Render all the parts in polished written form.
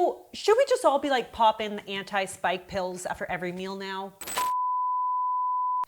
So should we just all be like popping anti-spike pills after every meal now?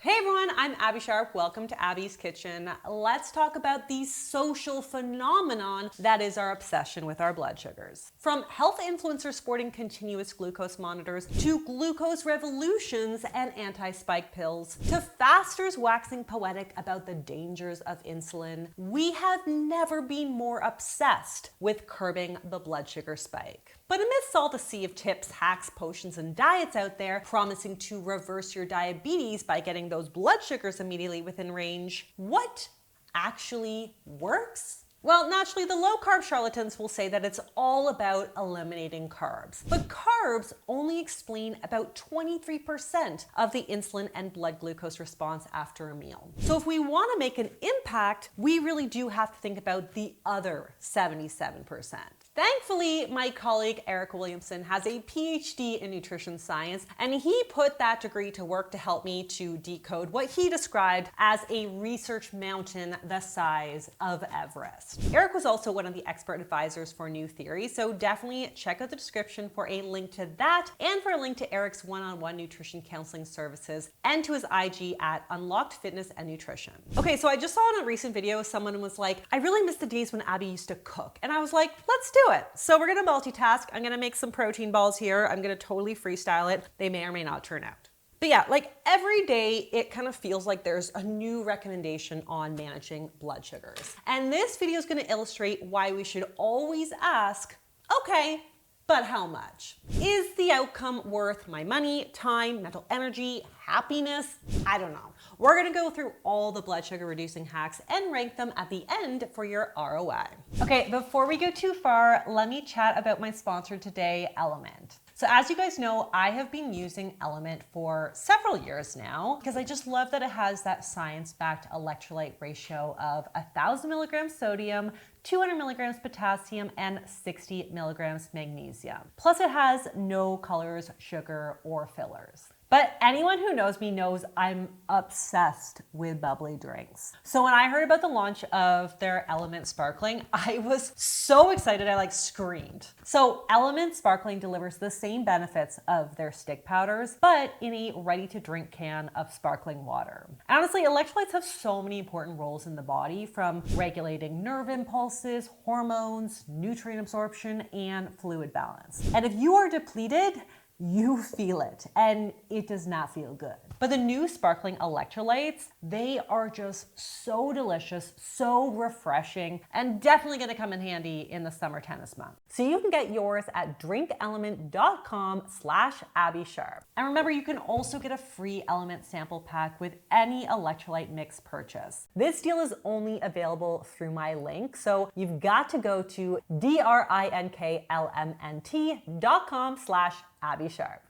Hey everyone, I'm Abbey Sharp. Welcome to Abby's Kitchen. Let's talk about the social phenomenon that is our obsession with our blood sugars. From health influencers sporting continuous glucose monitors, to glucose revolutions and anti-spike pills, to fasters waxing poetic about the dangers of insulin, we have never been more obsessed with curbing the blood sugar spike. But amidst all the sea of tips, hacks, potions, and diets out there promising to reverse your diabetes by getting those blood sugars immediately within range, what actually works? Well, naturally, the low-carb charlatans will say that it's all about eliminating carbs. But carbs only explain about 23% of the insulin and blood glucose response after a meal. So if we want to make an impact, we really do have to think about the other 77%. Thankfully, my colleague Eric Williamson has a PhD in nutrition science, and he put that degree to work to help me to decode what he described as a research mountain the size of Everest. Eric was also one of the expert advisors for New Theory, so definitely check out the description for a link to that and for a link to Eric's one-on-one nutrition counseling services and to his IG at Unlocked Fitness and Nutrition. Okay, so I just saw in a recent video, someone was like, I really miss the days when Abby used to cook. And I was like, let's do it. So we're gonna multitask. I'm gonna make some protein balls here. I'm gonna totally freestyle it. They may or may not turn out. But yeah, like every day, it kind of feels like there's a new recommendation on managing blood sugars. And this video is gonna illustrate why we should always ask, okay, but how much? Is the outcome worth my money, time, mental energy, happiness? I don't know. We're gonna go through all the blood sugar reducing hacks and rank them at the end for your ROI. Okay, before we go too far, let me chat about my sponsor today, Element. So as you guys know, I have been using Element for several years now because I just love that it has that science-backed electrolyte ratio of 1,000 milligrams sodium, 200 milligrams potassium, and 60 milligrams magnesium. Plus it has no colors, sugar, or fillers. But anyone who knows me knows I'm obsessed with bubbly drinks. So when I heard about the launch of their Element Sparkling, I was so excited I screamed. So Element Sparkling delivers the same benefits of their stick powders, but in a ready-to-drink can of sparkling water. Honestly, electrolytes have so many important roles in the body, from regulating nerve impulses, hormones, nutrient absorption, and fluid balance. And if you are depleted, you feel it, and it does not feel good. But the new sparkling electrolytes, they are just so delicious, so refreshing, and definitely gonna come in handy in the summer tennis month. So you can get yours at drinkelement.com/AbbeySharp. And remember, you can also get a free Element sample pack with any electrolyte mix purchase. This deal is only available through my link, so you've got to go to drinkelement.com/Abbey Sharp.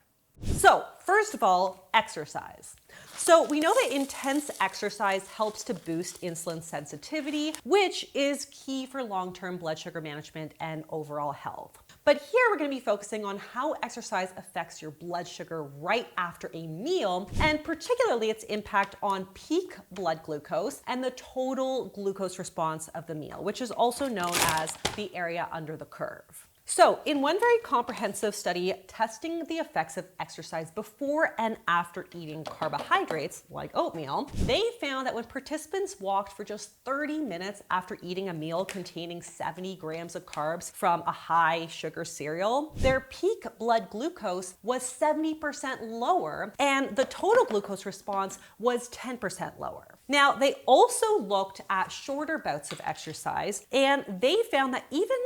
So first of all, exercise. So we know that intense exercise helps to boost insulin sensitivity, which is key for long-term blood sugar management and overall health. But here we're going to be focusing on how exercise affects your blood sugar right after a meal, and particularly its impact on peak blood glucose and the total glucose response of the meal, which is also known as the area under the curve. So in one very comprehensive study testing the effects of exercise before and after eating carbohydrates like oatmeal, they found that when participants walked for just 30 minutes after eating a meal containing 70 grams of carbs from a high sugar cereal, their peak blood glucose was 70% lower and the total glucose response was 10% lower. Now, they also looked at shorter bouts of exercise, and they found that even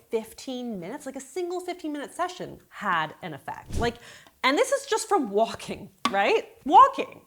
15 minutes, a single 15-minute session had an effect. And this is just from walking, right? Walking.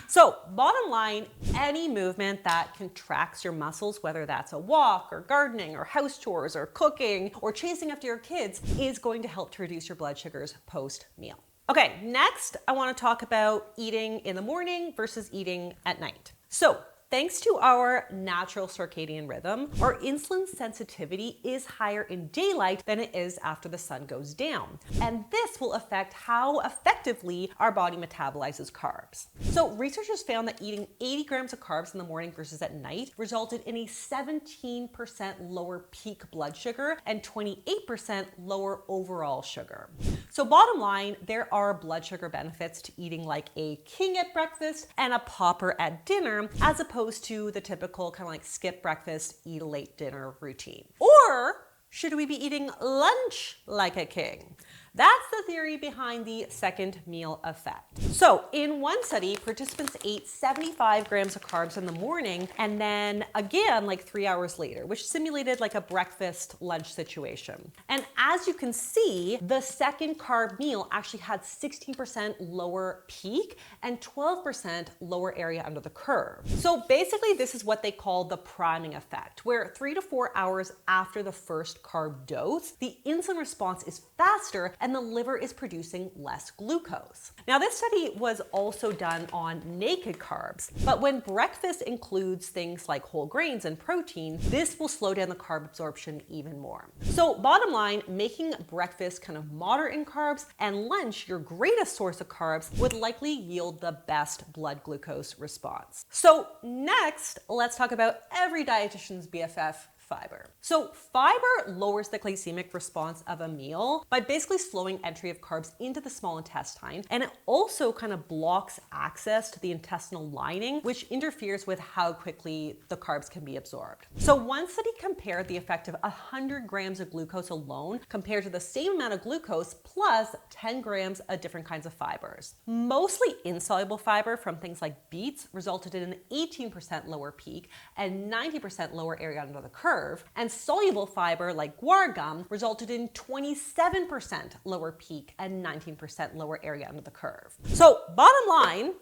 So bottom line, any movement that contracts your muscles, whether that's a walk or gardening or house chores or cooking or chasing after your kids, is going to help to reduce your blood sugars post-meal. Okay, next I want to talk about eating in the morning versus eating at night. So Thanks to our natural circadian rhythm, our insulin sensitivity is higher in daylight than it is after the sun goes down. And this will affect how effectively our body metabolizes carbs. So researchers found that eating 80 grams of carbs in the morning versus at night resulted in a 17% lower peak blood sugar and 28% lower overall sugar. So bottom line, there are blood sugar benefits to eating like a king at breakfast and a pauper at dinner, as opposed to the typical kind of like skip breakfast, eat a late dinner routine. Or should we be eating lunch like a king? That's the theory behind the second meal effect. So in one study, participants ate 75 grams of carbs in the morning and then again like 3 hours later, which simulated like a breakfast lunch situation. And as you can see, the second carb meal actually had 16% lower peak and 12% lower area under the curve. So basically this is what they call the priming effect, where 3 to 4 hours after the first carb dose, the insulin response is faster and the liver is producing less glucose. Now, this study was also done on naked carbs, but when breakfast includes things like whole grains and protein, this will slow down the carb absorption even more. So bottom line, making breakfast kind of moderate in carbs and lunch your greatest source of carbs would likely yield the best blood glucose response. So next, let's talk about every dietitian's BFF, fiber. So fiber lowers the glycemic response of a meal by basically slowing entry of carbs into the small intestine, and it also kind of blocks access to the intestinal lining, which interferes with how quickly the carbs can be absorbed. So one study compared the effect of 100 grams of glucose alone compared to the same amount of glucose plus 10 grams of different kinds of fibers. Mostly insoluble fiber from things like beets resulted in an 18% lower peak and 90% lower area under the curve. And soluble fiber like guar gum resulted in 27% lower peak and 19% lower area under the curve. So bottom line,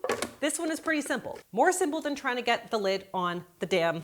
this one is pretty simple. More simple than trying to get the lid on the damn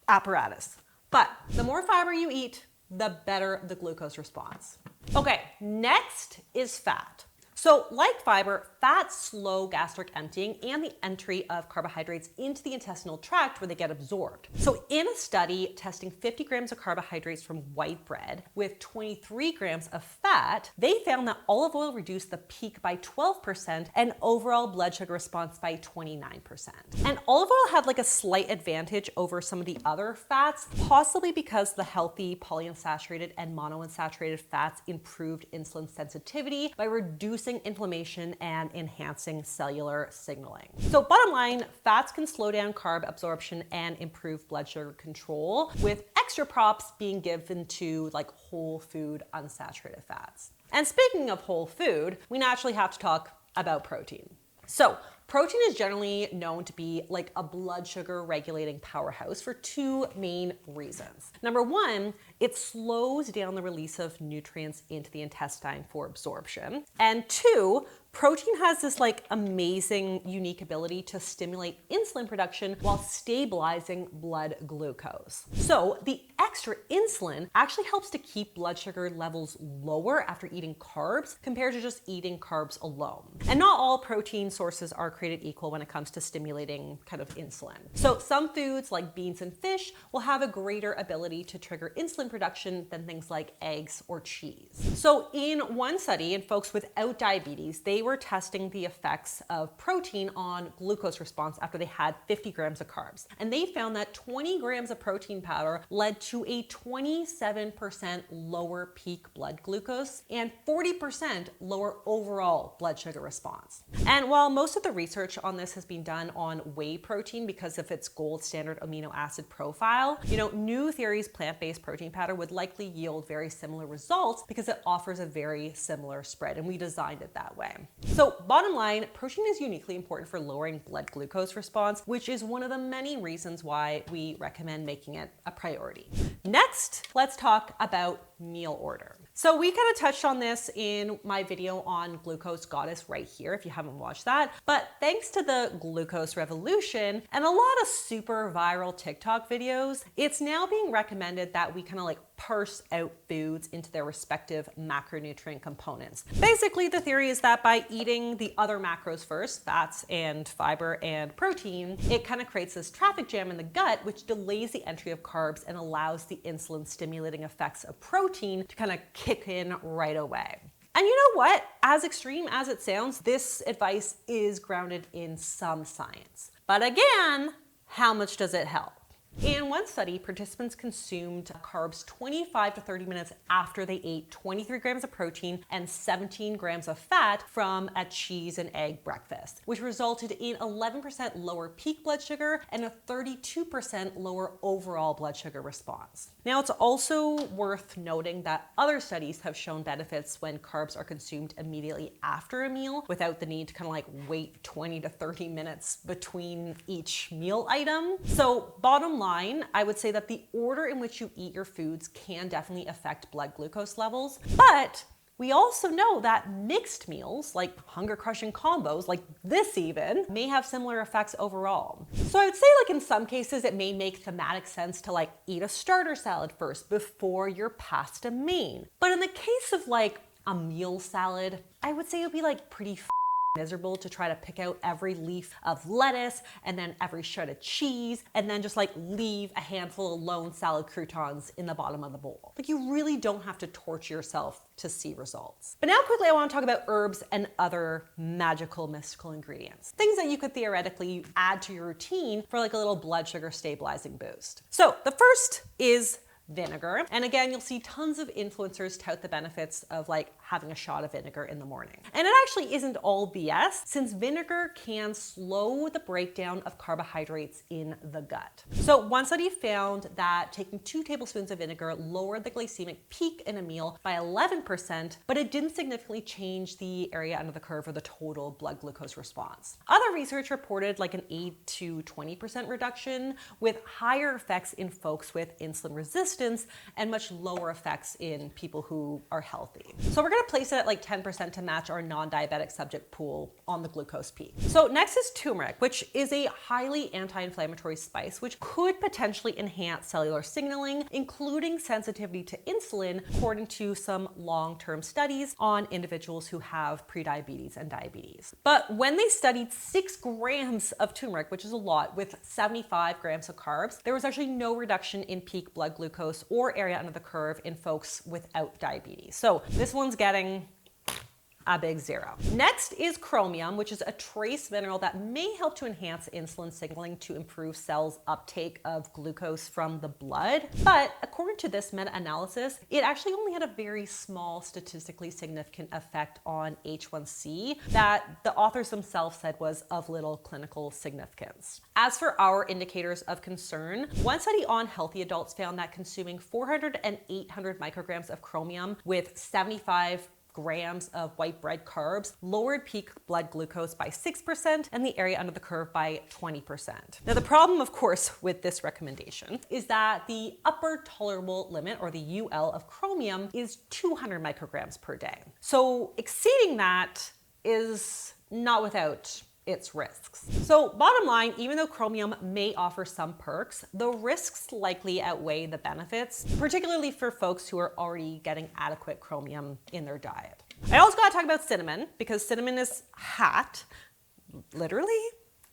apparatus. But the more fiber you eat, the better the glucose response. Okay, next is fat. So like fiber, fats slow gastric emptying and the entry of carbohydrates into the intestinal tract where they get absorbed. So in a study testing 50 grams of carbohydrates from white bread with 23 grams of fat, they found that olive oil reduced the peak by 12% and overall blood sugar response by 29%. And olive oil had like a slight advantage over some of the other fats, possibly because the healthy polyunsaturated and monounsaturated fats improved insulin sensitivity by reducing inflammation and enhancing cellular signaling. So bottom line, fats can slow down carb absorption and improve blood sugar control, with extra props being given to like whole food unsaturated fats. And speaking of whole food, we naturally have to talk about protein. So protein is generally known to be like a blood sugar regulating powerhouse for two main reasons. Number one, it slows down the release of nutrients into the intestine for absorption. And two, protein has this like amazing, unique ability to stimulate insulin production while stabilizing blood glucose. So the extra insulin actually helps to keep blood sugar levels lower after eating carbs compared to just eating carbs alone. And not all protein sources are created equal when it comes to stimulating kind of insulin. So some foods like beans and fish will have a greater ability to trigger insulin production than things like eggs or cheese. So in one study in folks without diabetes, they were testing the effects of protein on glucose response after they had 50 grams of carbs. And they found that 20 grams of protein powder led to a 27% lower peak blood glucose and 40% lower overall blood sugar response. And while most of the research on this has been done on whey protein because of its gold standard amino acid profile, new theories plant-based protein powder would likely yield very similar results because it offers a very similar spread, and we designed it that way. So bottom line, protein is uniquely important for lowering blood glucose response, which is one of the many reasons why we recommend making it a priority. Next, let's talk about meal order. So we kind of touched on this in my video on Glucose Goddess right here, if you haven't watched that. But thanks to the glucose revolution and a lot of super viral TikTok videos, it's now being recommended that we kind of like parse out foods into their respective macronutrient components. Basically, the theory is that by eating the other macros first, fats and fiber and protein, it kind of creates this traffic jam in the gut, which delays the entry of carbs and allows the insulin stimulating effects of protein to kind of kick in right away. And you know what? As extreme as it sounds, this advice is grounded in some science. But again, how much does it help? In one study, participants consumed carbs 25 to 30 minutes after they ate 23 grams of protein and 17 grams of fat from a cheese and egg breakfast, which resulted in 11% lower peak blood sugar and a 32% lower overall blood sugar response. Now, it's also worth noting that other studies have shown benefits when carbs are consumed immediately after a meal without the need to kind of like wait 20 to 30 minutes between each meal item. So bottom line, I would say that the order in which you eat your foods can definitely affect blood glucose levels, but we also know that mixed meals, like hunger-crushing combos, like this even, may have similar effects overall. So I would say like in some cases, it may make thematic sense to like eat a starter salad first before your pasta main. But in the case of like a meal salad, I would say it would be like pretty miserable to try to pick out every leaf of lettuce and then every shred of cheese and then just like leave a handful of lone salad croutons in the bottom of the bowl. Like you really don't have to torture yourself to see results. But now quickly I want to talk about herbs and other magical mystical ingredients. Things that you could theoretically add to your routine for like a little blood sugar stabilizing boost. So the first is vinegar. And again, you'll see tons of influencers tout the benefits of like having a shot of vinegar in the morning. And it actually isn't all BS, since vinegar can slow the breakdown of carbohydrates in the gut. So one study found that taking 2 tablespoons of vinegar lowered the glycemic peak in a meal by 11%, but it didn't significantly change the area under the curve or the total blood glucose response. Other research reported like an 8 to 20% reduction, with higher effects in folks with insulin resistance and much lower effects in people who are healthy. So we're gonna place it at like 10% to match our non-diabetic subject pool on the glucose peak. So next is turmeric, which is a highly anti-inflammatory spice, which could potentially enhance cellular signaling, including sensitivity to insulin, according to some long-term studies on individuals who have prediabetes and diabetes. But when they studied 6 grams of turmeric, which is a lot, with 75 grams of carbs, there was actually no reduction in peak blood glucose or area under the curve in folks without diabetes. So this one's getting a big 0. Next is chromium, which is a trace mineral that may help to enhance insulin signaling to improve cells' uptake of glucose from the blood. But according to this meta-analysis, it actually only had a very small statistically significant effect on H1C that the authors themselves said was of little clinical significance. As for our indicators of concern, one study on healthy adults found that consuming 400 and 800 micrograms of chromium with 75 grams of white bread carbs lowered peak blood glucose by 6% and the area under the curve by 20%. Now, the problem, of course, with this recommendation is that the upper tolerable limit, or the UL of chromium, is 200 micrograms per day. So exceeding that is not without its risks. So bottom line, even though chromium may offer some perks, the risks likely outweigh the benefits, particularly for folks who are already getting adequate chromium in their diet. I also gotta talk about cinnamon, because cinnamon is hot, literally.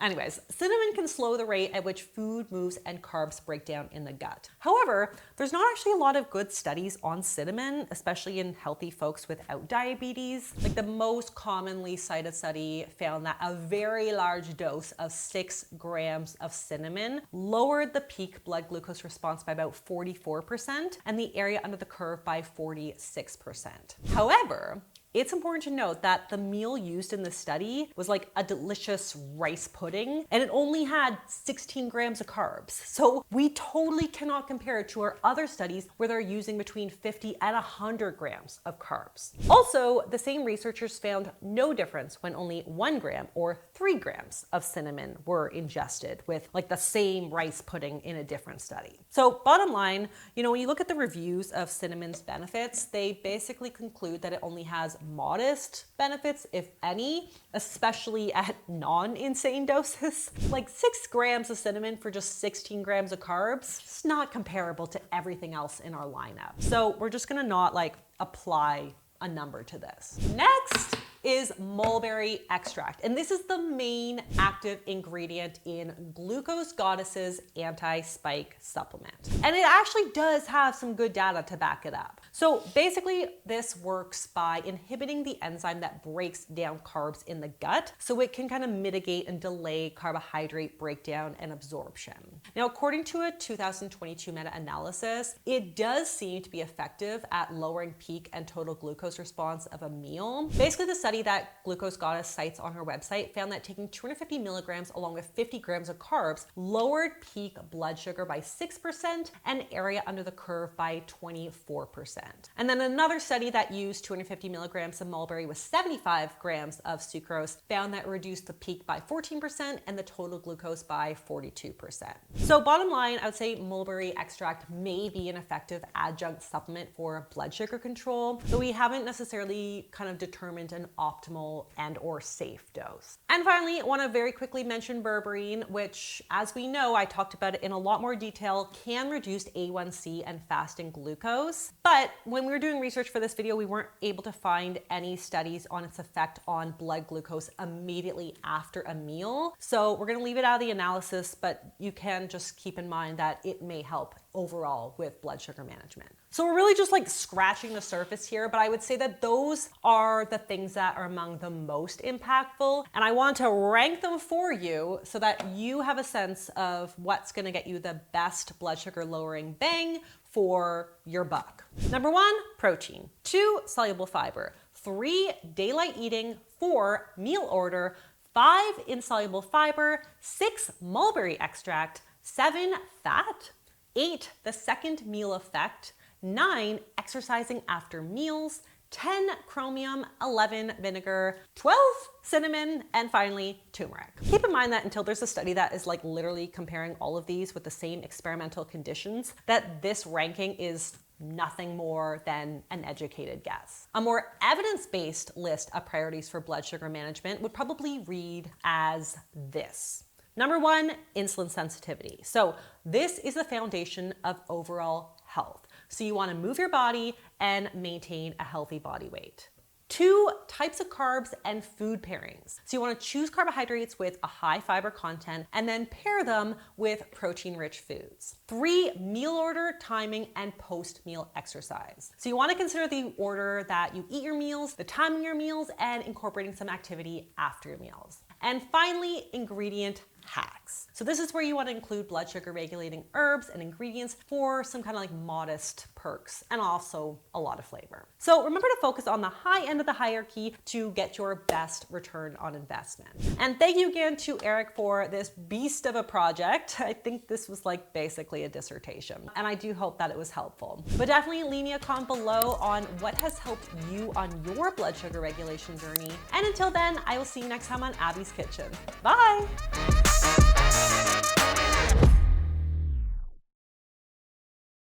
Anyways, cinnamon can slow the rate at which food moves and carbs break down in the gut. However, there's not actually a lot of good studies on cinnamon, especially in healthy folks without diabetes. Like the most commonly cited study found that a very large dose of 6 grams of cinnamon lowered the peak blood glucose response by about 44% and the area under the curve by 46%. However, It's important to note that the meal used in the study was like a delicious rice pudding, and it only had 16 grams of carbs. So we totally cannot compare it to our other studies where they're using between 50 and 100 grams of carbs. Also, the same researchers found no difference when only 1 gram or 3 grams of cinnamon were ingested with like the same rice pudding in a different study. So bottom line, when you look at the reviews of cinnamon's benefits, they basically conclude that it only has modest benefits, if any, especially at non-insane doses. Like 6 grams of cinnamon for just 16 grams of carbs, it's not comparable to everything else in our lineup. So we're just gonna not like apply a number to this. Next is mulberry extract. And this is the main active ingredient in Glucose Goddess's anti-spike supplement. And it actually does have some good data to back it up. So basically this works by inhibiting the enzyme that breaks down carbs in the gut, so it can kind of mitigate and delay carbohydrate breakdown and absorption. Now, according to a 2022 meta-analysis, it does seem to be effective at lowering peak and total glucose response of a meal. Basically, the study that Glucose Goddess cites on her website found that taking 250 milligrams along with 50 grams of carbs lowered peak blood sugar by 6% and area under the curve by 24%. And then another study that used 250 milligrams of mulberry with 75 grams of sucrose found that it reduced the peak by 14% and the total glucose by 42%. So bottom line, I would say mulberry extract may be an effective adjunct supplement for blood sugar control, but we haven't necessarily kind of determined an optimal and or safe dose. And finally, I want to very quickly mention berberine, which, as we know, I talked about it in a lot more detail, can reduce A1C and fasting glucose. But when we were doing research for this video, we weren't able to find any studies on its effect on blood glucose immediately after a meal. So we're going to leave it out of the analysis, but you can just keep in mind that it may help overall with blood sugar management. So we're really just like scratching the surface here, but I would say that those are the things that are among the most impactful. And I want to rank them for you so that you have a sense of what's going to get you the best blood sugar lowering bang for your buck. Number 1, protein. 2, soluble fiber. 3, daylight eating. 4, meal order. 5, insoluble fiber. 6, mulberry extract. 7, fat. 8, the second meal effect. 9, exercising after meals. 10, chromium. 11, vinegar. 12, cinnamon. And finally, turmeric. Keep in mind that until there's a study that is like literally comparing all of these with the same experimental conditions, that this ranking is nothing more than an educated guess. A more evidence-based list of priorities for blood sugar management would probably read as this. Number 1, insulin sensitivity. So this is the foundation of overall health. So you want to move your body and maintain a healthy body weight. 2, types of carbs and food pairings. So you want to choose carbohydrates with a high fiber content and then pair them with protein-rich foods. 3, meal order, timing, and post-meal exercise. So you want to consider the order that you eat your meals, the timing of your meals, and incorporating some activity after your meals. And finally, ingredient hacks. So this is where you want to include blood sugar regulating herbs and ingredients for some kind of like modest perks and also a lot of flavor. So remember to focus on the high end of the hierarchy to get your best return on investment. And thank you again to Eric for this beast of a project. I think this was like basically a dissertation, and I do hope that it was helpful. But definitely leave me a comment below on what has helped you on your blood sugar regulation journey. And until then, I will see you next time on Abby's Kitchen. Bye!